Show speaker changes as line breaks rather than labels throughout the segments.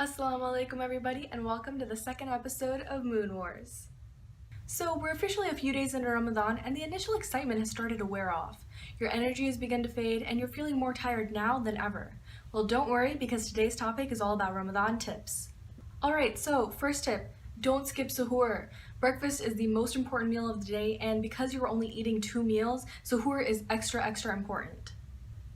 Assalamu alaikum everybody, and welcome to the second episode of Moon Wars. So we're officially a few days into Ramadan and the initial excitement has started to wear off. Your energy has begun to fade and you're feeling more tired now than ever. Well, don't worry because today's topic is all about Ramadan tips. Alright, so first tip, don't skip suhoor. Breakfast is the most important meal of the day, and because you're only eating 2 meals, suhoor is extra important.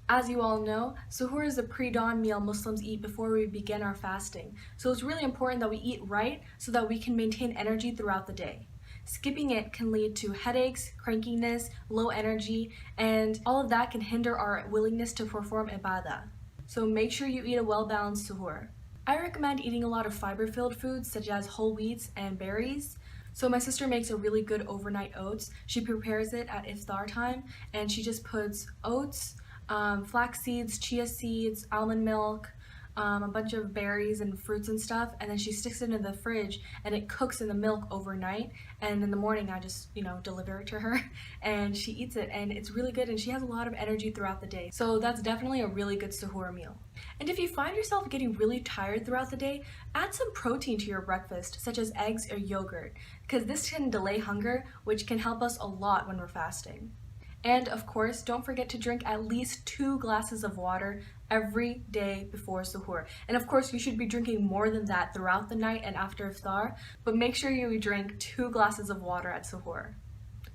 As you all know, suhoor is the pre-dawn meal Muslims eat before we begin our fasting, so it's really important that we eat right so that we can maintain energy throughout the day. Skipping it can lead to headaches, crankiness, low energy, and all of that can hinder our willingness to perform ibadah. So make sure you eat a well-balanced suhoor. I recommend eating a lot of fiber-filled foods such as whole wheats and berries. So my sister makes a really good overnight oats. She prepares it at iftar time and she just puts oats, flax seeds, chia seeds, almond milk, a bunch of berries and fruits and stuff, and then she sticks it in the fridge and it cooks in the milk overnight, and in the morning I just, deliver it to her and she eats it, and it's really good and she has a lot of energy throughout the day. So that's definitely a really good suhoor meal. And if you find yourself getting really tired throughout the day, add some protein to your breakfast, such as eggs or yogurt, because this can delay hunger, which can help us a lot when we're fasting. And of course, don't forget to drink at least 2 glasses of water every day before suhoor. And of course, you should be drinking more than that throughout the night and after iftar, but make sure you drink 2 glasses of water at suhoor.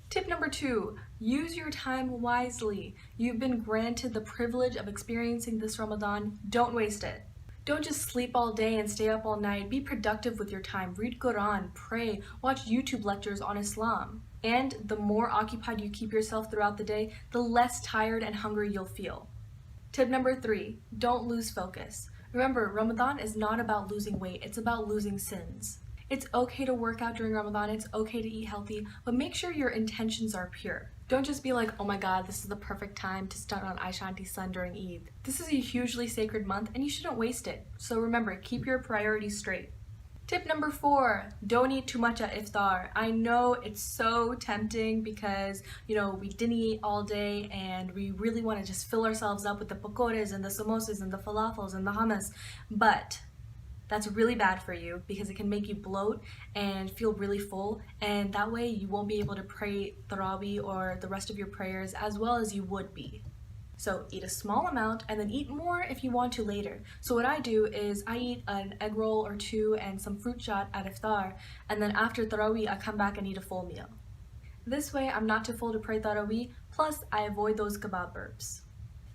Tip number 2, use your time wisely. You've been granted the privilege of experiencing this Ramadan. Don't waste it. Don't just sleep all day and stay up all night. Be productive with your time. Read Quran, pray, watch YouTube lectures on Islam. And the more occupied you keep yourself throughout the day, the less tired and hungry you'll feel. Tip number 3, don't lose focus. Remember, Ramadan is not about losing weight, it's about losing sins. It's okay to work out during Ramadan, it's okay to eat healthy, but make sure your intentions are pure. Don't just be like, oh my god, this is the perfect time to start on Aisha Auntie's son during Eid. This is a hugely sacred month and you shouldn't waste it. So remember, keep your priorities straight. Tip number 4, don't eat too much at iftar. I know it's so tempting because, we didn't eat all day and we really want to just fill ourselves up with the pakoras and the samosas and the falafels and the hummus, but that's really bad for you because it can make you bloat and feel really full, and that way you won't be able to pray Tarawih or the rest of your prayers as well as you would be. So eat a small amount and then eat more if you want to later. So what I do is I eat an egg roll or 2 and some fruit shot at iftar, and then after Tarawih I come back and eat a full meal. This way I'm not too full to pray Tarawih, plus I avoid those kebab burps.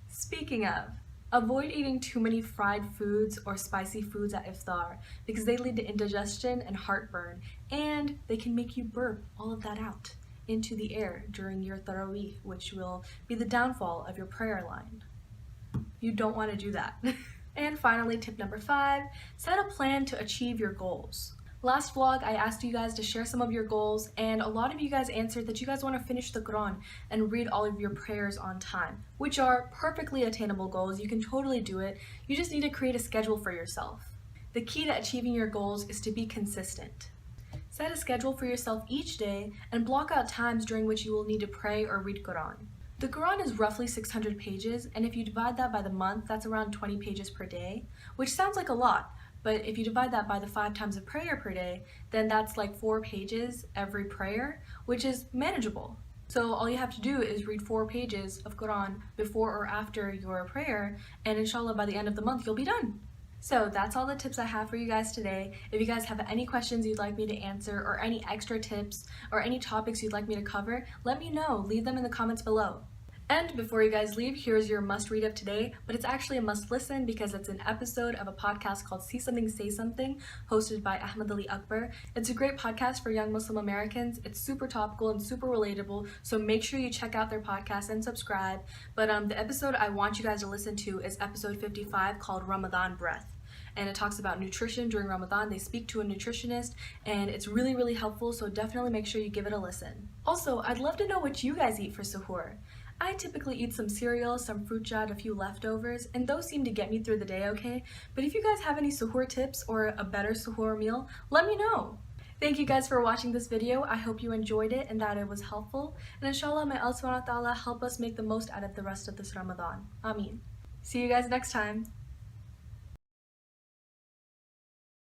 Speaking of, avoid eating too many fried foods or spicy foods at iftar because they lead to indigestion and heartburn, and they can make you burp all of that out into the air during your Tarawih, which will be the downfall of your prayer line. You don't want to do that. And finally, tip number 5, set a plan to achieve your goals. Last vlog, I asked you guys to share some of your goals, and a lot of you guys answered that you guys want to finish the Quran and read all of your prayers on time, which are perfectly attainable goals. You can totally do it. You just need to create a schedule for yourself. The key to achieving your goals is to be consistent. Set a schedule for yourself each day and block out times during which you will need to pray or read Quran. The Quran is roughly 600 pages, and if you divide that by the month, that's around 20 pages per day, which sounds like a lot. But if you divide that by the 5 times of prayer per day, then that's like 4 pages every prayer, which is manageable. So all you have to do is read 4 pages of Quran before or after your prayer, and inshallah by the end of the month you'll be done. So that's all the tips I have for you guys today. If you guys have any questions you'd like me to answer, or any extra tips, or any topics you'd like me to cover, let me know. Leave them in the comments below. And before you guys leave, here's your must-read of today, but it's actually a must-listen because it's an episode of a podcast called See Something, Say Something, hosted by Ahmed Ali Akbar. It's a great podcast for young Muslim Americans. It's super topical and super relatable, so make sure you check out their podcast and subscribe. But the episode I want you guys to listen to is episode 55 called Ramadan Breath. And it talks about nutrition during Ramadan. They speak to a nutritionist, and it's really helpful, so definitely make sure you give it a listen. Also, I'd love to know what you guys eat for suhoor. I typically eat some cereal, some fruit jat, a few leftovers, and those seem to get me through the day okay. But if you guys have any suhoor tips or a better suhoor meal, let me know. Thank you guys for watching this video. I hope you enjoyed it and that it was helpful. And inshallah, may Allah subhanahu wa ta'ala help us make the most out of the rest of this Ramadan. Ameen. See you guys next time.